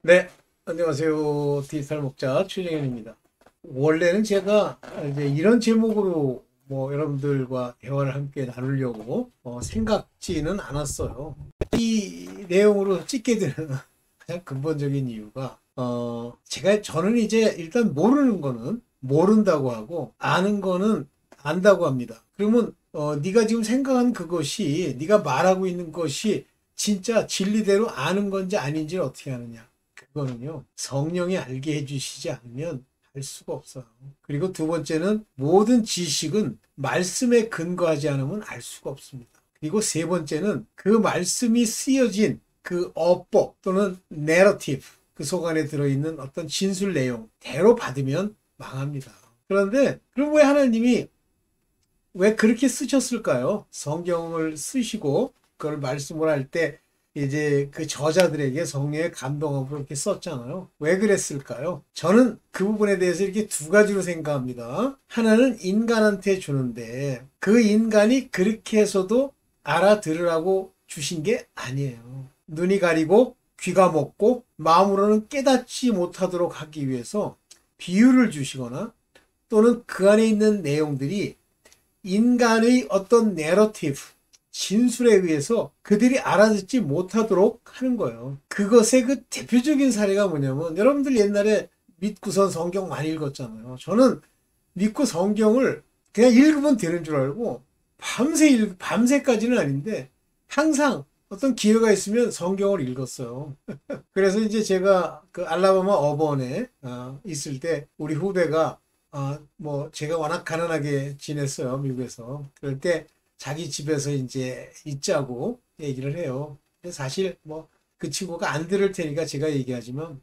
네, 안녕하세요. 디지털 목자 최정현입니다. 원래는 제가 이제 이런 제목으로 여러분들과 대화를 함께 나누려고 생각지는 않았어요. 이 내용으로 찍게 되는 가장 근본적인 이유가 저는 이제 일단 모르는 거는 모른다고 하고 아는 거는 안다고 합니다. 그러면 네가 지금 생각한 그것이 네가 말하고 있는 것이 진짜 진리대로 아는 건지 아닌지를 어떻게 하느냐. 그거는요, 성령이 알게 해주시지 않으면 할 수가 없어요. 그리고 두 번째는 모든 지식은 말씀에 근거하지 않으면 알 수가 없습니다. 그리고 세 번째는 그 말씀이 쓰여진 그 어법 또는 내러티브, 그 속 안에 들어있는 어떤 진술 내용대로 받으면 망합니다. 그런데 그럼 왜 하나님이 왜 그렇게 쓰셨을까요? 성경을 쓰시고 그걸 말씀을 할 때 이제 그 저자들에게 성령의 감동하고 그렇게 썼잖아요. 왜 그랬을까요? 저는 그 부분에 대해서 이렇게 두 가지로 생각합니다. 하나는 인간한테 주는데 그 인간이 그렇게 해서도 알아들으라고 주신 게 아니에요. 눈이 가리고 귀가 먹고 마음으로는 깨닫지 못하도록 하기 위해서 비유를 주시거나 또는 그 안에 있는 내용들이 인간의 어떤 내러티브, 진술에 의해서 그들이 알아듣지 못하도록 하는 거예요. 그것의 그 대표적인 사례가 뭐냐면 여러분들 옛날에 믿고선 성경 많이 읽었잖아요. 저는 믿고 성경을 그냥 읽으면 되는 줄 알고 밤새까지는 아닌데 항상 어떤 기회가 있으면 성경을 읽었어요. 그래서 이제 제가 그 알라바마 어번에 있을 때 우리 후배가 제가 워낙 가난하게 지냈어요, 미국에서. 그럴 때 자기 집에서 이제 있자고 얘기를 해요. 근데 사실 그 친구가 안 들을 테니까 제가 얘기하지만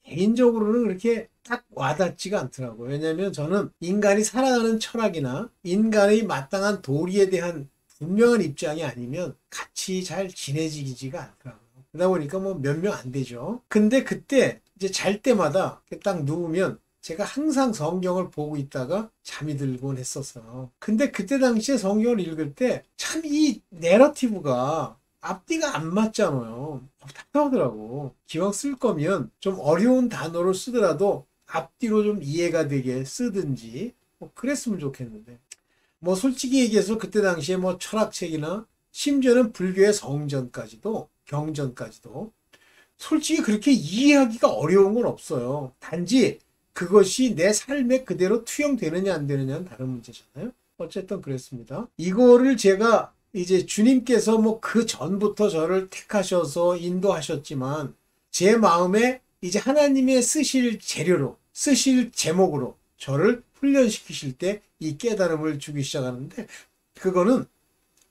개인적으로는 그렇게 딱 와닿지가 않더라고요. 왜냐하면 저는 인간이 살아가는 철학이나 인간의 마땅한 도리에 대한 분명한 입장이 아니면 같이 잘 지내지기지가 않더라고요. 그러다 보니까 몇 명 안 되죠. 근데 그때 이제 잘 때마다 딱 누우면 제가 항상 성경을 보고 있다가 잠이 들곤 했었어요. 근데 그때 당시에 성경을 읽을 때 참 이 내러티브가 앞뒤가 안 맞잖아요. 답답하더라고. 기왕 쓸 거면 좀 어려운 단어를 쓰더라도 앞뒤로 좀 이해가 되게 쓰든지 그랬으면 좋겠는데. 솔직히 얘기해서 그때 당시에 철학책이나 심지어는 불교의 성전까지도 경전까지도 솔직히 그렇게 이해하기가 어려운 건 없어요. 단지 그것이 내 삶에 그대로 투영되느냐 안 되느냐는 다른 문제잖아요. 어쨌든 그랬습니다. 이거를 제가 이제 주님께서 그 전부터 저를 택하셔서 인도하셨지만 제 마음에 이제 하나님의 쓰실 재료로 쓰실 제목으로 저를 훈련시키실 때 이 깨달음을 주기 시작하는데 그거는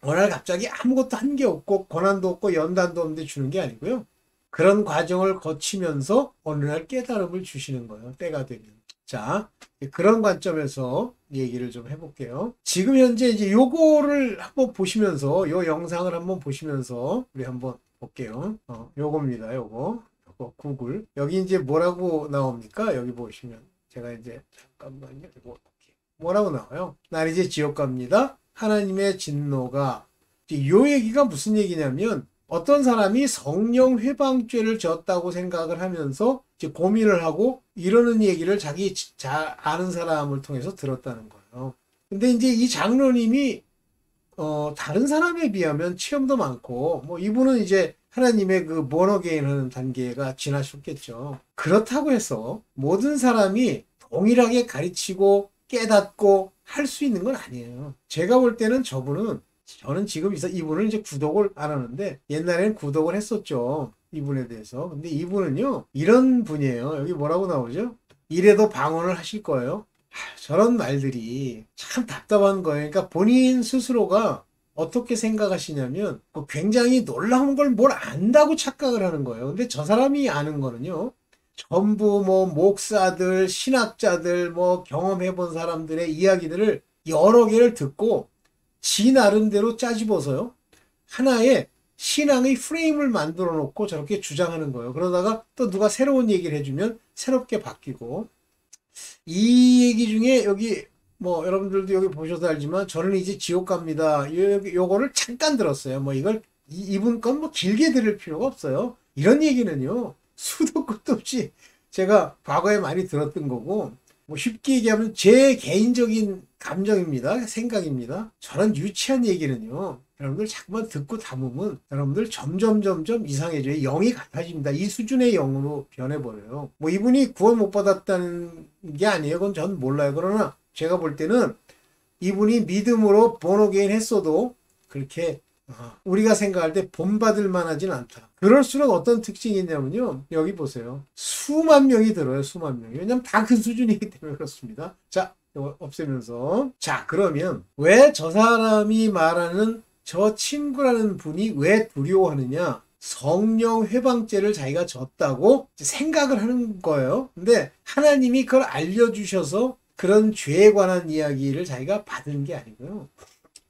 어느 날 갑자기 아무것도 한 게 없고 권한도 없고 연단도 없는데 주는 게 아니고요. 그런 과정을 거치면서 어느 날 깨달음을 주시는 거예요. 때가 되면. 자, 그런 관점에서 얘기를 좀 해볼게요. 지금 현재 이제 요거를 한번 보시면서, 요 영상을 한번 보시면서 우리 한번 볼게요. 요겁니다. 요거 구글. 여기 이제 뭐라고 나옵니까? 여기 보시면. 제가 이제, 잠깐만요. 이거 뭐라고 나와요? 난 이제 지옥 갑니다. 하나님의 진노가. 요 얘기가 무슨 얘기냐면, 어떤 사람이 성령 회방죄를 졌다고 생각을 하면서 이제 고민을 하고 이러는 얘기를 자기 잘 아는 사람을 통해서 들었다는 거예요. 근데 이제 이 장로님이 다른 사람에 비하면 체험도 많고 이분은 이제 하나님의 그 born-again 하는 단계가 지나셨겠죠. 그렇다고 해서 모든 사람이 동일하게 가르치고 깨닫고 할 수 있는 건 아니에요. 제가 볼 때는 저는 지금 이분을 이제 구독을 안 하는데 옛날에는 구독을 했었죠. 이분에 대해서. 근데 이분은요, 이런 분이에요. 여기 뭐라고 나오죠? 이래도 방언을 하실 거예요. 저런 말들이 참 답답한 거예요. 그러니까 본인 스스로가 어떻게 생각하시냐면 굉장히 놀라운 걸 뭘 안다고 착각을 하는 거예요. 근데 저 사람이 아는 거는요. 전부 목사들, 신학자들, 경험해 본 사람들의 이야기들을 여러 개를 듣고 지 나름대로 짜집어서요. 하나의 신앙의 프레임을 만들어 놓고 저렇게 주장하는 거예요. 그러다가 또 누가 새로운 얘기를 해주면 새롭게 바뀌고. 이 얘기 중에 여기 여러분들도 여기 보셔서 알지만 저는 이제 지옥 갑니다. 요거를 잠깐 들었어요. 이걸 이분 건 길게 들을 필요가 없어요. 이런 얘기는요. 수도 끝도 없이 제가 과거에 많이 들었던 거고, 뭐 쉽게 얘기하면 제 개인적인 감정입니다. 생각입니다. 저런 유치한 얘기는요, 여러분들 자꾸만 듣고 담으면 여러분들 점점 이상해져요. 영이 같아집니다. 이 수준의 영으로 변해버려요. 뭐 이분이 구원 못 받았다는 게 아니에요. 그건 전 몰라요. 그러나 제가 볼 때는 이분이 믿음으로 본어게인 했어도 그렇게 우리가 생각할 때 본받을 만하진 않다. 그럴수록 어떤 특징이 있냐면요. 여기 보세요. 수만 명이 들어요. 수만 명이. 왜냐면 다 그 수준이기 때문에 그렇습니다. 자, 이거 없애면서. 자, 그러면 왜 저 사람이 말하는 저 친구라는 분이 왜 두려워하느냐? 성령 회방죄를 자기가 졌다고 생각을 하는 거예요. 근데 하나님이 그걸 알려주셔서 그런 죄에 관한 이야기를 자기가 받은 게 아니고요.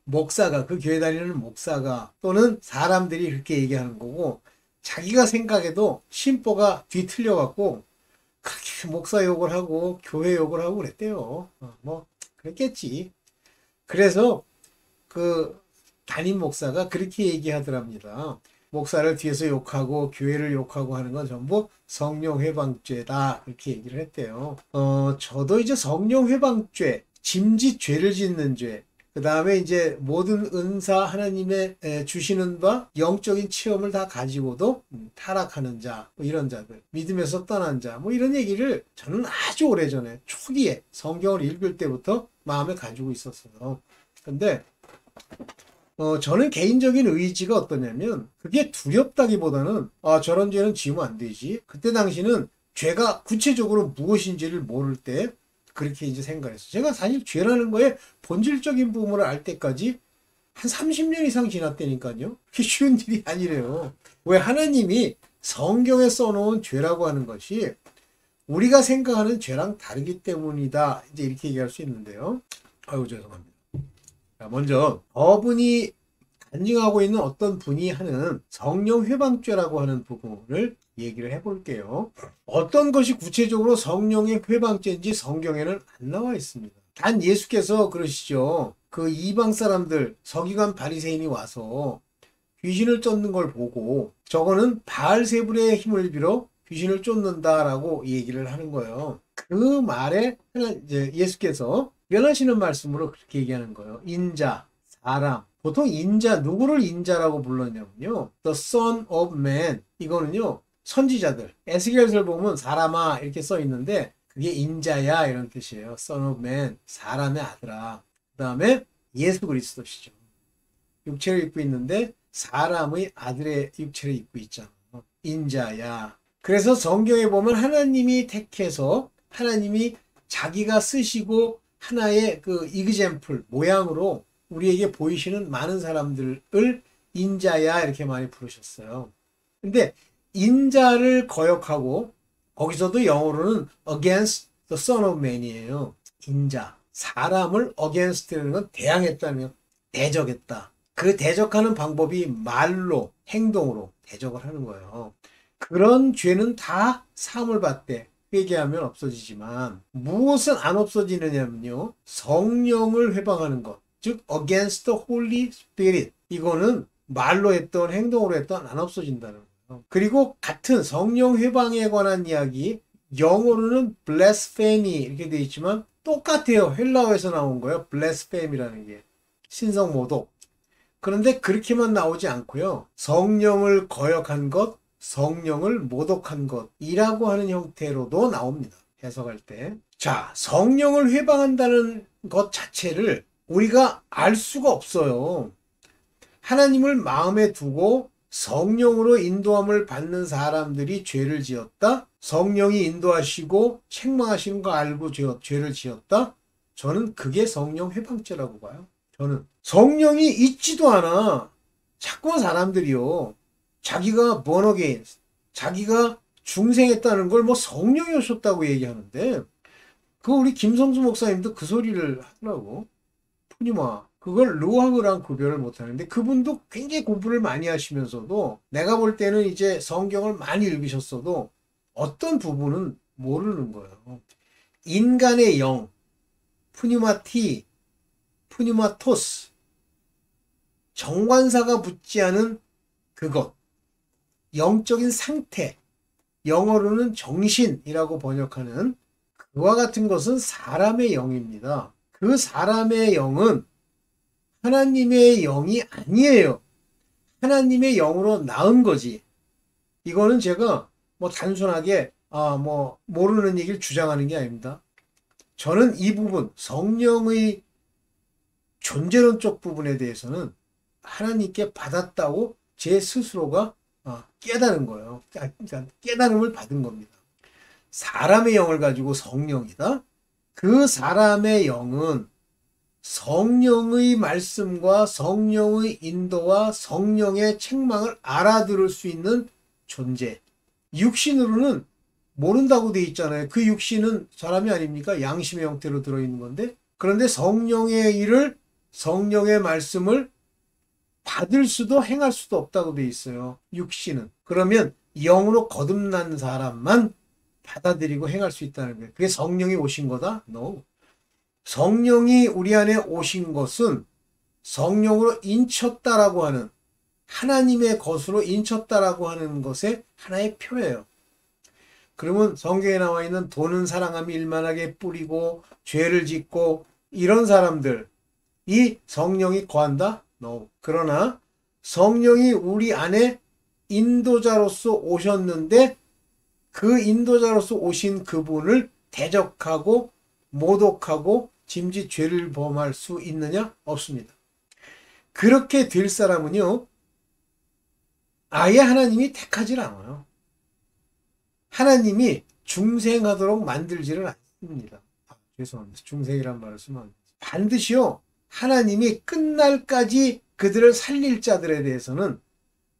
목사가, 그 교회 다니는 목사가 또는 사람들이 그렇게 얘기하는 거고, 자기가 생각해도 심보가 뒤틀려갖고 그렇게 목사 욕을 하고 교회 욕을 하고 그랬대요. 뭐 그랬겠지. 그래서 그 담임 목사가 그렇게 얘기하더랍니다. 목사를 뒤에서 욕하고 교회를 욕하고 하는 건 전부 성령 회방죄다, 그렇게 얘기를 했대요. 저도 이제 성령 회방죄, 짐짓 죄를 짓는 죄, 그 다음에 이제 모든 은사 하나님의 주시는 바 영적인 체험을 다 가지고도 타락하는 자, 뭐 이런 자들, 믿음에서 떠난 자, 뭐 이런 얘기를 저는 아주 오래전에 초기에 성경을 읽을 때부터 마음에 가지고 있었어요. 근데 저는 개인적인 의지가 어떠냐면, 그게 두렵다기보다는 저런 죄는 지으면 안 되지. 그때 당시는 죄가 구체적으로 무엇인지를 모를 때 그렇게 이제 생각했어요. 제가 사실 죄라는 거에 본질적인 부분을 알 때까지 한 30년 이상 지났다니까요. 그게 쉬운 일이 아니래요. 왜? 하나님이 성경에 써놓은 죄라고 하는 것이 우리가 생각하는 죄랑 다르기 때문이다, 이제 이렇게 얘기할 수 있는데요. 아유, 죄송합니다. 자, 먼저 저분이 간증하고 있는 어떤 분이 하는 성령 회방죄라고 하는 부분을 얘기를 해볼게요. 어떤 것이 구체적으로 성령의 회방죄인지 성경에는 안 나와 있습니다. 단 예수께서 그러시죠. 그 이방 사람들, 서기관 바리새인이 와서 귀신을 쫓는 걸 보고 저거는 바알세불의 힘을 빌어 귀신을 쫓는다라고 얘기를 하는 거예요. 그 말에 이제 예수께서 변하시는 말씀으로 그렇게 얘기하는 거예요. 인자, 사람. 보통 인자, 누구를 인자라고 불렀냐면요, The Son of Man. 이거는요, 선지자들, 에스겔서를 보면 사람아 이렇게 써 있는데 그게 인자야 이런 뜻이에요. Son of Man, 사람의 아들아. 그 다음에 예수 그리스도시죠. 육체를 입고 있는데 사람의 아들의 육체를 입고 있잖아. 인자야. 그래서 성경에 보면 하나님이 택해서 하나님이 자기가 쓰시고 하나의 그 이그젬플, 모양으로 우리에게 보이시는 많은 사람들을 인자야 이렇게 많이 부르셨어요. 근데 인자를 거역하고, 거기서도 영어로는 against the son of man이에요. 인자, 사람을 against라는 건 대항했다는, 대적했다. 그 대적하는 방법이 말로, 행동으로 대적을 하는 거예요. 그런 죄는 다 사함을 받되 회개하면 없어지지만 무엇은 안 없어지느냐면요, 성령을 회방하는 것, 즉 against the Holy Spirit, 이거는 말로 했던 행동으로 했던 안 없어진다는 거예요. 그리고 같은 성령 회방에 관한 이야기, 영어로는 blasphemy 이렇게 되어 있지만 똑같아요. 헬라어에서 나온 거예요. blasphemy라는 게 신성 모독. 그런데 그렇게만 나오지 않고요, 성령을 거역한 것, 성령을 모독한 것이라고 하는 형태로도 나옵니다. 해석할 때. 자, 성령을 회방한다는 것 자체를 우리가 알 수가 없어요. 하나님을 마음에 두고 성령으로 인도함을 받는 사람들이 죄를 지었다? 성령이 인도하시고 책망하시는 거 알고 죄를 지었다? 저는 그게 성령 회방죄라고 봐요. 저는 성령이 있지도 않아. 자꾸만 사람들이요, 자기가 born again, 자기가 중생했다는 걸 뭐 성령이 오셨다고 얘기하는데, 그 우리 김성수 목사님도 그 소리를 하더라고. 푸니마. 그걸 루아흐랑 구별을 못하는데, 그분도 굉장히 공부를 많이 하시면서도 내가 볼 때는 이제 성경을 많이 읽으셨어도 어떤 부분은 모르는 거예요. 인간의 영, 푸니마티, 푸니마토스, 정관사가 붙지 않은 그것, 영적인 상태, 영어로는 정신이라고 번역하는 그와 같은 것은 사람의 영입니다. 그 사람의 영은 하나님의 영이 아니에요. 하나님의 영으로 낳은 거지. 이거는 제가 뭐 단순하게 뭐 모르는 얘기를 주장하는 게 아닙니다. 저는 이 부분 성령의 존재론적 부분에 대해서는 하나님께 받았다고 제 스스로가 깨달은 거예요. 그러니까 깨달음을 받은 겁니다. 사람의 영을 가지고 성령이다. 그 사람의 영은 성령의 말씀과 성령의 인도와 성령의 책망을 알아들을 수 있는 존재. 육신으로는 모른다고 돼 있잖아요. 그 육신은 사람이 아닙니까? 양심의 형태로 들어있는 건데. 그런데 성령의 일을, 성령의 말씀을 받을 수도 행할 수도 없다고 돼 있어요. 육신은. 그러면 영으로 거듭난 사람만 받아들이고 행할 수 있다는 거예요. 그게 성령이 오신 거다? No. 성령이 우리 안에 오신 것은 성령으로 인쳤다라고 하는, 하나님의 것으로 인쳤다라고 하는 것의 하나의 표예요. 그러면 성경에 나와 있는 돈은 사랑함이 일만하게 뿌리고 죄를 짓고 이런 사람들, 이 성령이 거한다? No. 그러나 성령이 우리 안에 인도자로서 오셨는데 그 인도자로서 오신 그분을 대적하고 모독하고 짐짓 죄를 범할 수 있느냐? 없습니다. 그렇게 될 사람은요, 아예 하나님이 택하지 않아요. 하나님이 중생하도록 만들지를 않습니다. 죄송합니다. 중생이란 말을 쓰면 안 돼요. 반드시요, 하나님이 끝날까지 그들을 살릴 자들에 대해서는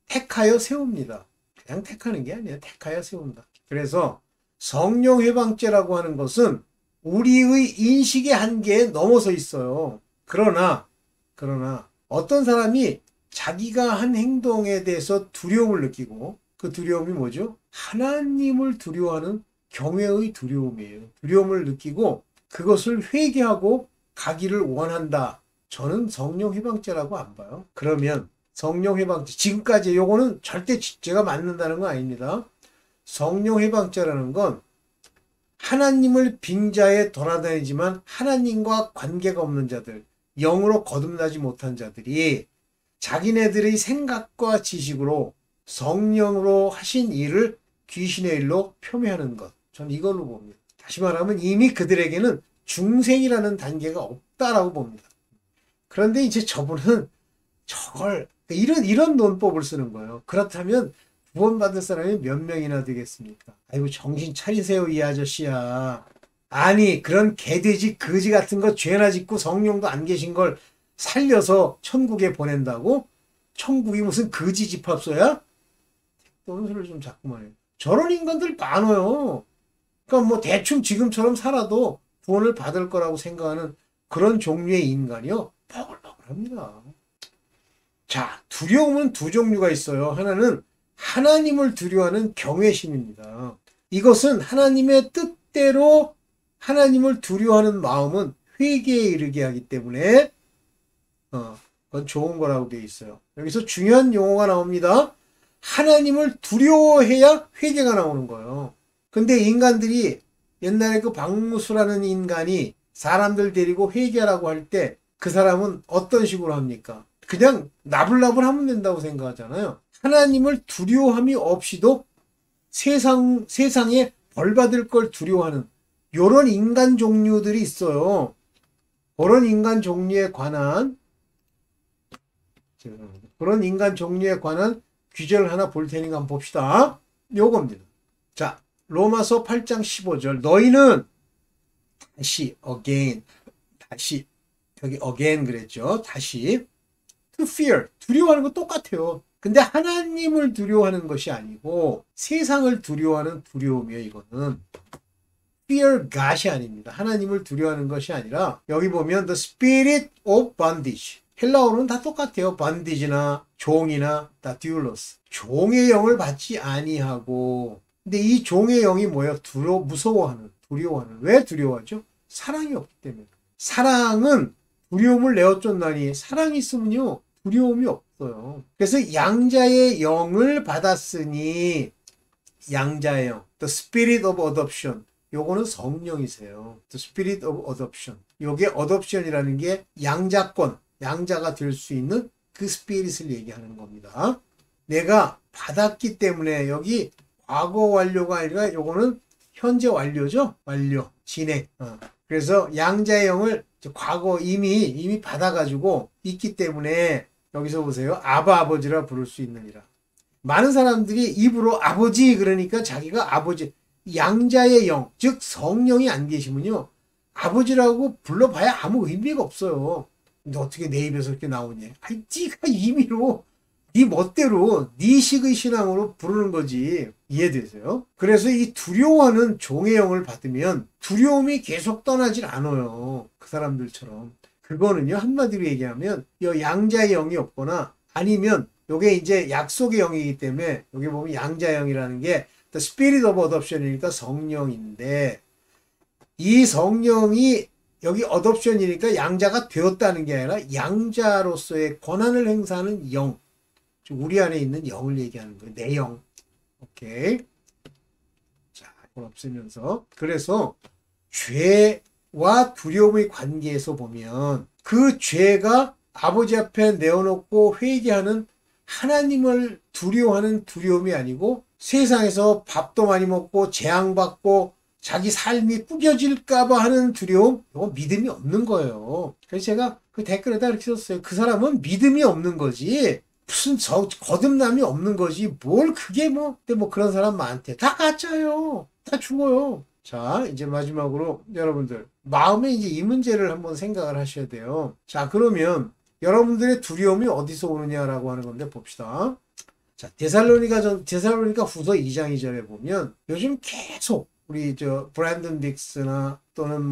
택하여 세웁니다. 그냥 택하는 게 아니에요. 택하여 세운다. 그래서 성령 회방죄라고 하는 것은 우리의 인식의 한계에 넘어서 있어요. 그러나 어떤 사람이 자기가 한 행동에 대해서 두려움을 느끼고, 그 두려움이 뭐죠? 하나님을 두려워하는 경외의 두려움이에요. 두려움을 느끼고 그것을 회개하고 가기를 원한다. 저는 성령 회방죄라고 안 봐요. 그러면 성령 회방죄, 지금까지 요거는 절대 제가 맞는다는 건 아닙니다. 성령 회방죄라는 건 하나님을 빙자해 돌아다니지만 하나님과 관계가 없는 자들, 영으로 거듭나지 못한 자들이 자기네들의 생각과 지식으로 성령으로 하신 일을 귀신의 일로 표명하는 것. 저는 이걸로 봅니다. 다시 말하면 이미 그들에게는 중생이라는 단계가 없다라고 봅니다. 그런데 이제 저분은 저걸 이런 논법을 쓰는 거예요. 그렇다면 구원받을 사람이 몇 명이나 되겠습니까? 아이고 정신 차리세요 이 아저씨야. 아니 그런 개돼지 거지 같은 거 죄나 짓고 성령도 안 계신 걸 살려서 천국에 보낸다고? 천국이 무슨 거지 집합소야? 그런 소리를 좀 자꾸만 해요. 저런 인간들 많아요. 그러니까 뭐 대충 지금처럼 살아도 구원을 받을 거라고 생각하는 그런 종류의 인간이요. 버글버글합니다. 자, 두려움은 두 종류가 있어요. 하나는 하나님을 두려워하는 경외심입니다. 이것은 하나님의 뜻대로 하나님을 두려워하는 마음은 회개에 이르게 하기 때문에 그건 좋은 거라고 되어 있어요. 여기서 중요한 용어가 나옵니다. 하나님을 두려워해야 회개가 나오는 거예요. 근데 인간들이 옛날에 그 박무수라는 인간이 사람들 데리고 회개하라고 할 때 그 사람은 어떤 식으로 합니까? 그냥 나불나불 하면 된다고 생각하잖아요. 하나님을 두려워함이 없이도 세상에 벌받을 걸 두려워하는 이런 인간 종류들이 있어요. 그런 인간 종류에 관한 규제를 하나 볼 테니까 한번 봅시다. 요겁니다. 자, 로마서 8장 15절. 너희는 다시 여기 again 그랬죠. 다시 to fear, 두려워하는 건 똑같아요. 근데 하나님을 두려워하는 것이 아니고 세상을 두려워하는 두려움이에요. 이거는 fear God이 아닙니다. 하나님을 두려워하는 것이 아니라 여기 보면 the spirit of bondage, 헬라어로는 다 똑같아요. bondage나 종이나 다 doulos, 종의 영을 받지 아니하고. 근데 이 종의 영이 뭐예요? 무서워하는, 두려워하는. 왜 두려워하죠? 사랑이 없기 때문에. 사랑은 두려움을 내어쫓나니, 사랑이 있으면요 두려움이 없어요. 그래서 양자의 영을 받았으니 양자의 영, the spirit of adoption. 요거는 성령이세요. the spirit of adoption. 요게 adoption이라는 게 양자권, 양자가 될 수 있는 그 spirit을 얘기하는 겁니다. 내가 받았기 때문에 여기 과거 완료가 아니라 요거는 현재 완료죠. 완료, 진행. 그래서 양자의 영을 과거 이미 받아가지고 있기 때문에 여기서 보세요. 아바 아버지라 부를 수 있느니라. 많은 사람들이 입으로 아버지 그러니까 자기가 아버지, 양자의 영, 즉 성령이 안 계시면요. 아버지라고 불러봐야 아무 의미가 없어요. 근데 어떻게 내 입에서 이렇게 나오냐. 아니, 네가 임의로 네 멋대로 네 식의 신앙으로 부르는 거지. 이해되세요? 그래서 이 두려워하는 종의 영을 받으면 두려움이 계속 떠나질 않아요. 그 사람들처럼. 그거는요, 한마디로 얘기하면 이 양자의 영이 없거나 아니면 요게 이제 약속의 영이기 때문에 여기 보면 양자의 영이라는 게 the spirit of adoption이니까 성령인데 이 성령이 여기 adoption이니까 양자가 되었다는 게 아니라 양자로서의 권한을 행사하는 영, 우리 안에 있는 영을 얘기하는 거예요. 내 영. 오케이. 자, 이걸 없애면서. 그래서 죄와 두려움의 관계에서 보면 그 죄가 아버지 앞에 내어놓고 회개하는 하나님을 두려워하는 두려움이 아니고 세상에서 밥도 많이 먹고 재앙받고 자기 삶이 꾸겨질까봐 하는 두려움, 이거 믿음이 없는 거예요. 그래서 제가 그 댓글에다 이렇게 썼어요. 그 사람은 믿음이 없는 거지. 무슨 거듭남이 없는 거지. 뭘 그게 근데 그런 사람 많대. 다 가짜요. 다 죽어요. 자, 이제 마지막으로 여러분들 마음에 이제 이 문제를 한번 생각을 하셔야 돼요. 자, 그러면 여러분들의 두려움이 어디서 오느냐라고 하는 건데 봅시다. 자, 데살로니가 후서 2장 2절에 보면 요즘 계속 우리 브랜든 빅스나 또는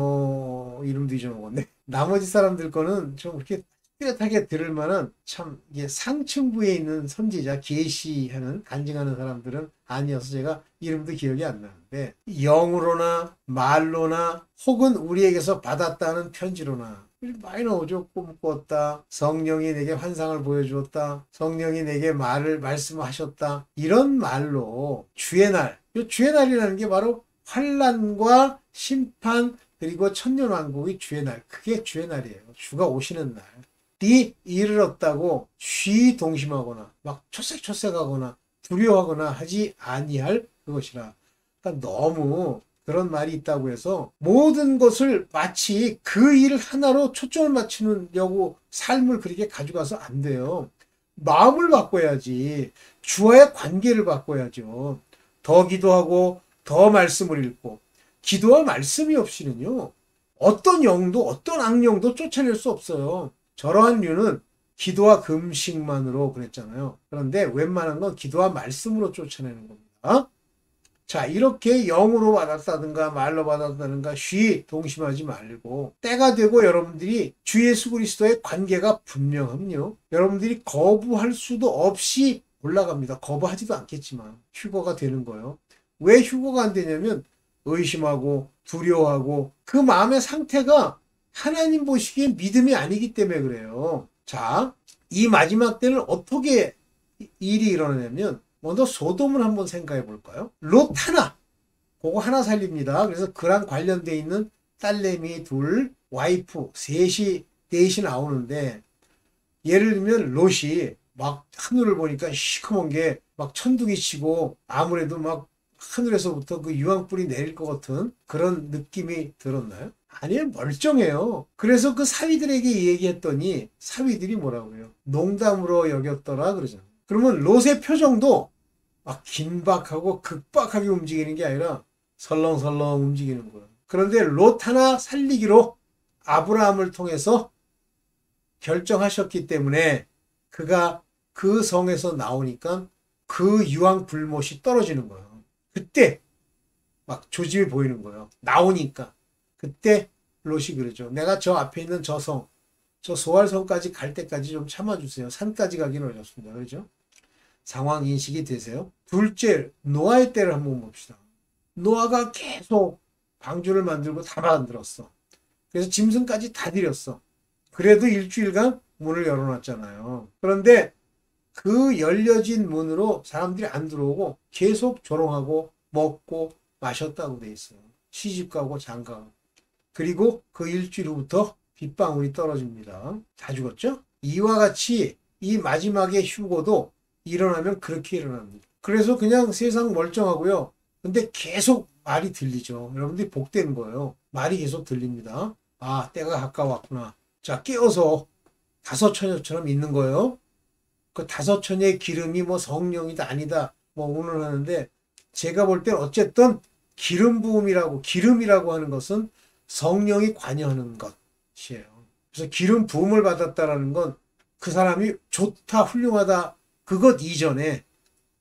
이름도 잊어먹었네. 나머지 사람들 거는 좀 그렇게 뚜렷하게 들을 만한 참 이게 상층부에 있는 선지자 계시하는 간증하는 사람들은 아니어서 제가 이름도 기억이 안 나는데 영으로나 말로나 혹은 우리에게서 받았다는 편지로나 많이 나오죠. 꿈 꿨다. 성령이 내게 환상을 보여주었다. 성령이 내게 말씀하셨다. 이런 말로 주의 날, 이 주의 날이라는 게 바로 환난과 심판 그리고 천년왕국의 주의 날. 그게 주의 날이에요. 주가 오시는 날. 이 이르렀다고 동심하거나 막 초색초색하거나 두려워하거나 하지 아니할 그것이라. 그러니까 너무 그런 말이 있다고 해서 모든 것을 마치 그 일 하나로 초점을 맞추려고 삶을 그렇게 가져가서 안 돼요. 마음을 바꿔야지. 주와의 관계를 바꿔야죠. 더 기도하고 더 말씀을 읽고 기도와 말씀이 없이는요. 어떤 영도 어떤 악령도 쫓아낼 수 없어요. 저러한 류는 기도와 금식만으로 그랬잖아요. 그런데 웬만한 건 기도와 말씀으로 쫓아내는 겁니다. 자, 이렇게 영으로 받았다든가 말로 받았다든가 동심하지 말고 때가 되고 여러분들이 주 예수 그리스도의 관계가 분명함요. 여러분들이 거부할 수도 없이 올라갑니다. 거부하지도 않겠지만 휴거가 되는 거예요. 왜 휴거가 안 되냐면 의심하고 두려워하고 그 마음의 상태가 하나님 보시기에 믿음이 아니기 때문에 그래요. 자, 이 마지막 때는 어떻게 일이 일어나냐면 먼저 소돔을 한번 생각해 볼까요? 롯 하나, 그거 하나 살립니다. 그래서 그랑 관련되어 있는 딸내미 둘, 와이프 넷이 나오는데 예를 들면 롯이 막 하늘을 보니까 시커먼 게 막 천둥이 치고 아무래도 막 하늘에서부터 그 유황불이 내릴 것 같은 그런 느낌이 들었나요? 아니에요. 멀쩡해요. 그래서 그 사위들에게 얘기했더니 사위들이 뭐라고 해요? 농담으로 여겼더라 그러잖아요. 그러면 롯의 표정도 막 긴박하고 극박하게 움직이는 게 아니라 설렁설렁 움직이는 거예요. 그런데 롯 하나 살리기로 아브라함을 통해서 결정하셨기 때문에 그가 그 성에서 나오니까 그 유황 불못이 떨어지는 거예요. 그때 막 조짐이 보이는 거예요. 나오니까. 그때 롯이 그러죠. 내가 저 앞에 있는 저 성, 저 소알성까지 갈 때까지 좀 참아주세요. 산까지 가기는 어렵습니다. 그렇죠? 상황 인식이 되세요? 둘째, 노아의 때를 한번 봅시다. 노아가 계속 방주를 만들고 다 만들었어. 그래서 짐승까지 다 들였어. 그래도 일주일간 문을 열어놨잖아요. 그런데 그 열려진 문으로 사람들이 안 들어오고 계속 조롱하고 먹고 마셨다고 돼 있어요. 시집가고 장가가고. 그리고 그 일주일 후부터 빗방울이 떨어집니다. 다 죽었죠? 이와 같이 이 마지막의 휴고도 일어나면 그렇게 일어납니다. 그래서 그냥 세상 멀쩡하고요. 근데 계속 말이 들리죠. 여러분들이 복되는 거예요. 말이 계속 들립니다. 아, 때가 가까웠구나. 자, 깨어서 다섯 처녀처럼 있는 거예요. 그 다섯 처녀의 기름이 뭐 성령이다 아니다 뭐 오늘 하는데 제가 볼 때는 어쨌든 기름 부음이라고 기름이라고 하는 것은 성령이 관여하는 것이에요. 그래서 기름 부음을 받았다라는 건 그 사람이 좋다 훌륭하다 그것 이전에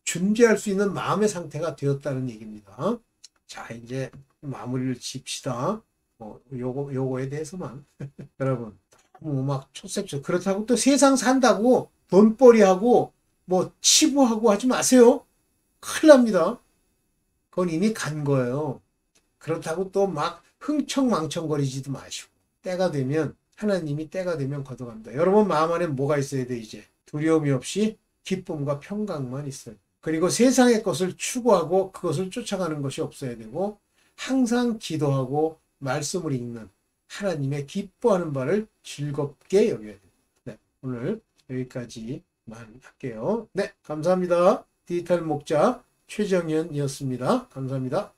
존재할 수 있는 마음의 상태가 되었다는 얘기입니다. 자, 이제 마무리를 짓시다. 요거에 대해서만 여러분 막 초색초 그렇다고 또 세상 산다고 돈벌이하고 뭐 치부하고 하지 마세요. 큰일 납니다. 그건 이미 간 거예요. 그렇다고 또 막 흥청망청거리지도 마시고 때가 되면 하나님이 때가 되면 걷어갑니다. 여러분 마음 안에 뭐가 있어야 돼 이제? 두려움이 없이 기쁨과 평강만 있어요. 그리고 세상의 것을 추구하고 그것을 쫓아가는 것이 없어야 되고 항상 기도하고 말씀을 읽는 하나님의 기뻐하는 바를 즐겁게 여겨야 됩니다. 네, 오늘 여기까지만 할게요. 네, 감사합니다. 디지털 목자 최정현이었습니다. 감사합니다.